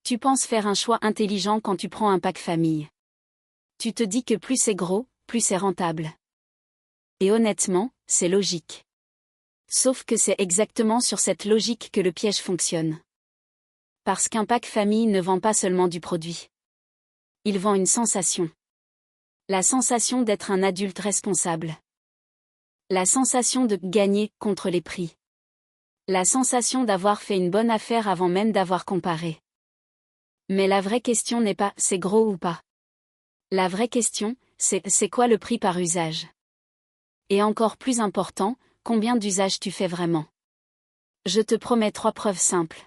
Tu penses faire un choix intelligent quand tu prends un pack famille. Tu te dis que plus c'est gros, plus c'est rentable. Et honnêtement, c'est logique. Sauf que c'est exactement sur cette logique que le piège fonctionne. Parce qu'un pack famille ne vend pas seulement du produit. Il vend une sensation. La sensation d'être un adulte responsable. La sensation de gagner contre les prix. La sensation d'avoir fait une bonne affaire avant même d'avoir comparé. Mais la vraie question n'est pas c'est gros ou pas. La vraie question, c'est quoi le prix par usage. Et encore plus important, combien d'usages tu fais vraiment. Je te promets 3 preuves simples.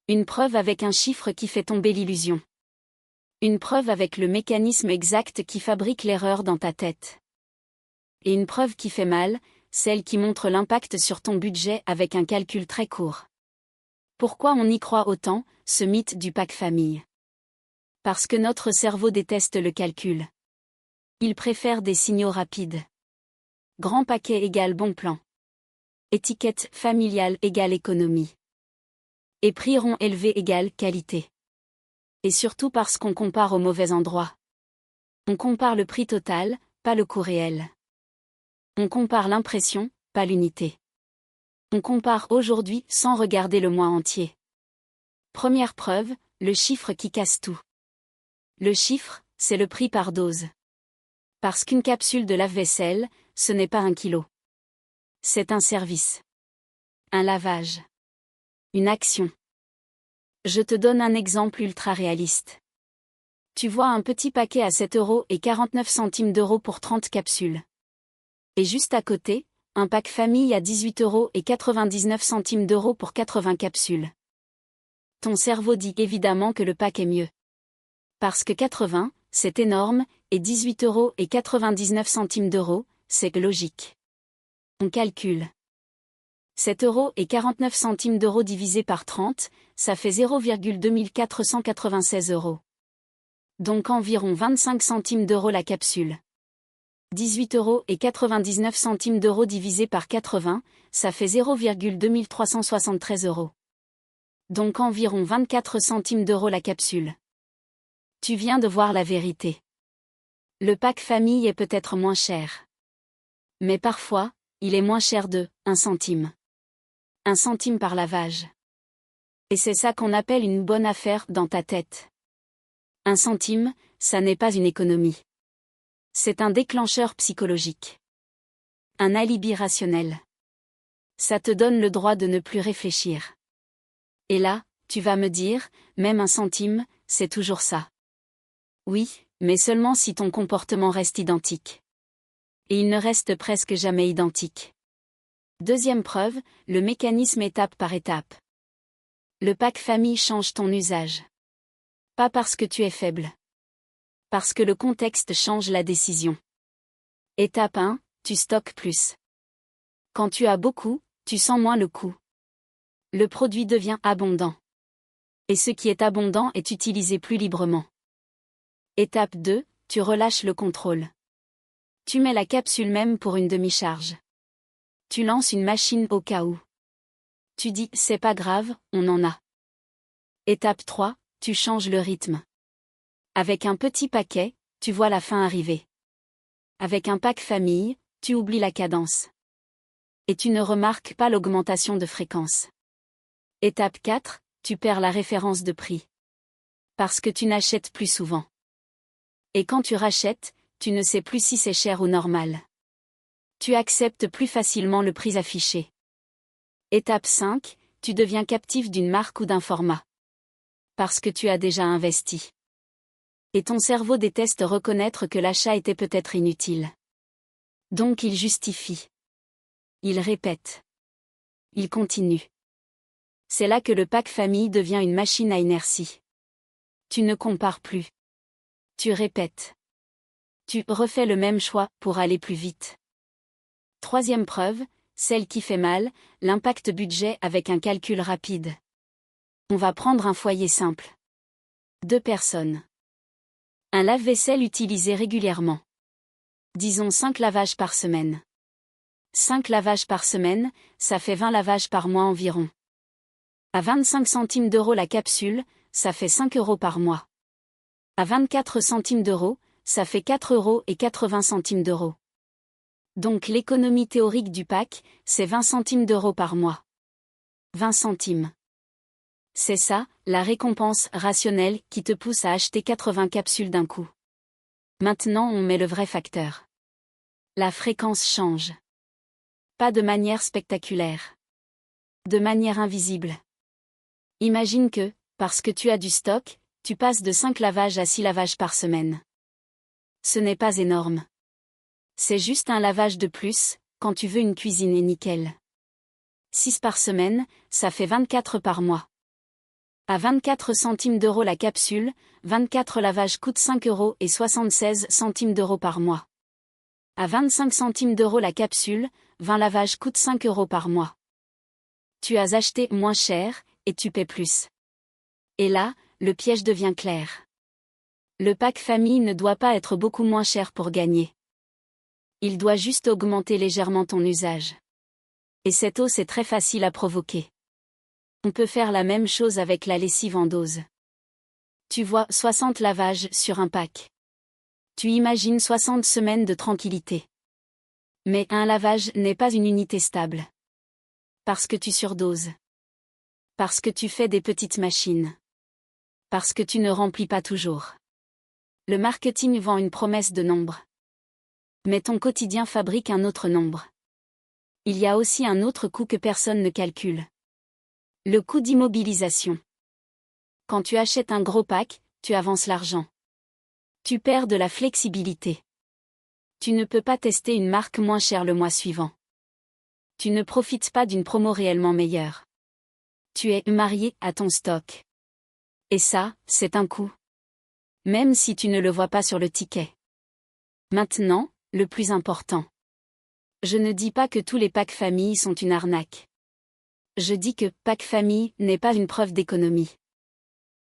Une preuve avec un chiffre qui fait tomber l'illusion. Une preuve avec le mécanisme exact qui fabrique l'erreur dans ta tête. Et une preuve qui fait mal, celle qui montre l'impact sur ton budget avec un calcul très court. Pourquoi on y croit autant, ce mythe du pack famille? Parce que notre cerveau déteste le calcul. Il préfère des signaux rapides. Grand paquet égale bon plan. Étiquette familiale égale économie. Et prix rond élevé égale qualité. Et surtout parce qu'on compare au mauvais endroit. On compare le prix total, pas le coût réel. On compare l'impression, pas l'unité. On compare aujourd'hui sans regarder le mois entier. Première preuve, le chiffre qui casse tout. Le chiffre, c'est le prix par dose. Parce qu'une capsule de lave-vaisselle, ce n'est pas 1 kilo. C'est un service. Un lavage. Une action. Je te donne un exemple ultra réaliste. Tu vois un petit paquet à 7,49 € pour 30 capsules. Et juste à côté, un pack famille à 18,99 € pour 80 capsules. Ton cerveau dit évidemment que le pack est mieux. Parce que 80, c'est énorme, et 18,99 €, c'est logique. On calcule. 7,49 € divisé par 30, ça fait 0,2496 €. Donc environ 25 centimes d'euros la capsule. 18,99 € divisé par 80, ça fait 0,2373 €. Donc environ 24 centimes d'euros la capsule. Tu viens de voir la vérité. Le pack famille est peut-être moins cher. Mais parfois, il est moins cher de 1 centime. 1 centime par lavage. Et c'est ça qu'on appelle une bonne affaire dans ta tête. 1 centime, ça n'est pas une économie. C'est un déclencheur psychologique. Un alibi rationnel. Ça te donne le droit de ne plus réfléchir. Et là, tu vas me dire, même 1 centime, c'est toujours ça. Oui, mais seulement si ton comportement reste identique. Et il ne reste presque jamais identique. Deuxième preuve, le mécanisme étape par étape. Le pack famille change ton usage. Pas parce que tu es faible. Parce que le contexte change la décision. Étape 1, tu stockes plus. Quand tu as beaucoup, tu sens moins le coût. Le produit devient abondant. Et ce qui est abondant est utilisé plus librement. Étape 2, tu relâches le contrôle. Tu mets la capsule même pour une demi-charge. Tu lances une machine au cas où. Tu dis, c'est pas grave, on en a. Étape 3, tu changes le rythme. Avec un petit paquet, tu vois la fin arriver. Avec un pack famille, tu oublies la cadence. Et tu ne remarques pas l'augmentation de fréquence. Étape 4, tu perds la référence de prix. Parce que tu n'achètes plus souvent. Et quand tu rachètes, tu ne sais plus si c'est cher ou normal. Tu acceptes plus facilement le prix affiché. Étape 5, tu deviens captif d'une marque ou d'un format. Parce que tu as déjà investi. Et ton cerveau déteste reconnaître que l'achat était peut-être inutile. Donc il justifie. Il répète. Il continue. C'est là que le pack famille devient une machine à inertie. Tu ne compares plus. Tu répètes. Tu refais le même choix pour aller plus vite. Troisième preuve, celle qui fait mal, l'impact budget avec un calcul rapide. On va prendre un foyer simple. 2 personnes. Un lave-vaisselle utilisé régulièrement. Disons 5 lavages par semaine. 5 lavages par semaine, ça fait 20 lavages par mois environ. À 25 centimes d'euros la capsule, ça fait 5 euros par mois. À 24 centimes d'euros, ça fait 4 euros et 80 centimes d'euros. Donc l'économie théorique du pack, c'est 20 centimes d'euros par mois. 20 centimes. C'est ça, la récompense rationnelle qui te pousse à acheter 80 capsules d'un coup. Maintenant on met le vrai facteur. La fréquence change. Pas de manière spectaculaire. De manière invisible. Imagine que, parce que tu as du stock, tu passes de 5 lavages à 6 lavages par semaine. Ce n'est pas énorme. C'est juste un lavage de plus, quand tu veux une cuisine et nickel. 6 par semaine, ça fait 24 par mois. À 24 centimes d'euros la capsule, 24 lavages coûtent 5 euros et 76 centimes d'euros par mois. À 25 centimes d'euros la capsule, 20 lavages coûtent 5 euros par mois. Tu as acheté moins cher, et tu paies plus. Et là, le piège devient clair. Le pack famille ne doit pas être beaucoup moins cher pour gagner. Il doit juste augmenter légèrement ton usage. Et cette hausse est très facile à provoquer. On peut faire la même chose avec la lessive en dose. Tu vois 60 lavages sur un pack. Tu imagines 60 semaines de tranquillité. Mais un lavage n'est pas une unité stable. Parce que tu surdoses. Parce que tu fais des petites machines. Parce que tu ne remplis pas toujours. Le marketing vend une promesse de nombre. Mais ton quotidien fabrique un autre nombre. Il y a aussi un autre coût que personne ne calcule. Le coût d'immobilisation. Quand tu achètes un gros pack, tu avances l'argent. Tu perds de la flexibilité. Tu ne peux pas tester une marque moins chère le mois suivant. Tu ne profites pas d'une promo réellement meilleure. Tu es marié à ton stock. Et ça, c'est un coût. Même si tu ne le vois pas sur le ticket. Maintenant, le plus important. Je ne dis pas que tous les packs famille sont une arnaque. Je dis que pack famille n'est pas une preuve d'économie.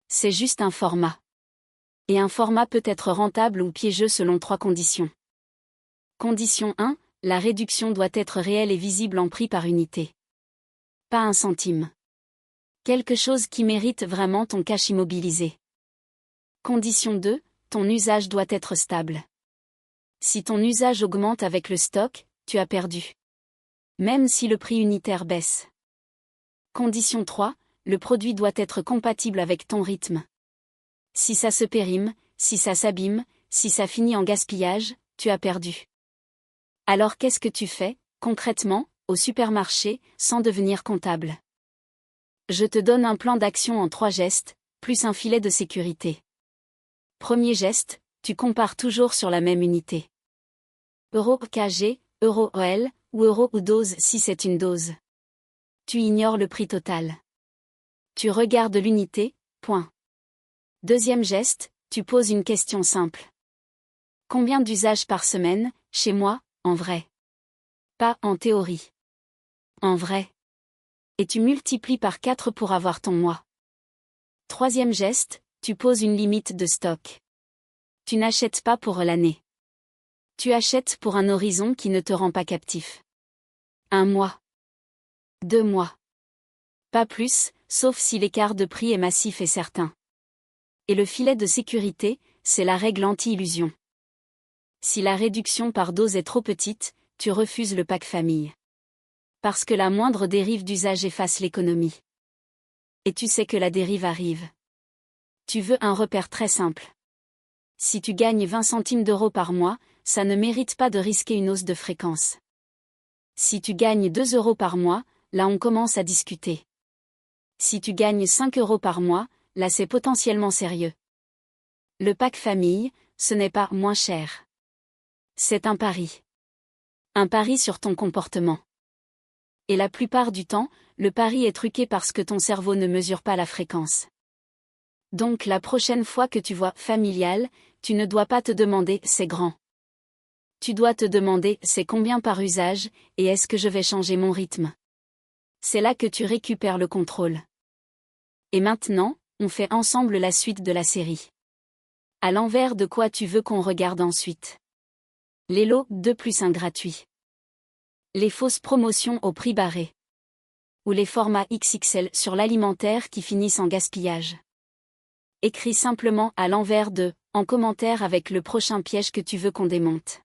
C'est juste un format. Et un format peut être rentable ou piégeux selon 3 conditions. Condition 1, la réduction doit être réelle et visible en prix par unité. Pas 1 centime. Quelque chose qui mérite vraiment ton cash immobilisé. Condition 2, ton usage doit être stable. Si ton usage augmente avec le stock, tu as perdu. Même si le prix unitaire baisse. Condition 3, le produit doit être compatible avec ton rythme. Si ça se périme, si ça s'abîme, si ça finit en gaspillage, tu as perdu. Alors qu'est-ce que tu fais, concrètement, au supermarché, sans devenir comptable? Je te donne un plan d'action en 3 gestes, plus un filet de sécurité. Premier geste, tu compares toujours sur la même unité. Euro kg, euro OL, ou euro ou dose si c'est une dose. Tu ignores le prix total. Tu regardes l'unité, point. Deuxième geste, tu poses une question simple. Combien d'usages par semaine, chez moi, en vrai? Pas en théorie. En vrai. Et tu multiplies par 4 pour avoir ton mois. Troisième geste, tu poses une limite de stock. Tu n'achètes pas pour l'année. Tu achètes pour un horizon qui ne te rend pas captif. 1 mois. 2 mois. Pas plus, sauf si l'écart de prix est massif et certain. Et le filet de sécurité, c'est la règle anti-illusion. Si la réduction par dose est trop petite, tu refuses le pack famille. Parce que la moindre dérive d'usage efface l'économie. Et tu sais que la dérive arrive. Tu veux un repère très simple. Si tu gagnes 20 centimes d'euros par mois, ça ne mérite pas de risquer une hausse de fréquence. Si tu gagnes 2 euros par mois, là on commence à discuter. Si tu gagnes 5 euros par mois, là c'est potentiellement sérieux. Le pack famille, ce n'est pas moins cher. C'est un pari. Un pari sur ton comportement. Et la plupart du temps, le pari est truqué parce que ton cerveau ne mesure pas la fréquence. Donc la prochaine fois que tu vois familial, tu ne dois pas te demander c'est grand. Tu dois te demander c'est combien par usage, et est-ce que je vais changer mon rythme? C'est là que tu récupères le contrôle. Et maintenant, on fait ensemble la suite de la série. À l'envers de quoi tu veux qu'on regarde ensuite? Les lots 2+1 gratuits. Les fausses promotions au prix barré. Ou les formats XXL sur l'alimentaire qui finissent en gaspillage. Écris simplement à l'envers de en commentaire avec le prochain piège que tu veux qu'on démonte.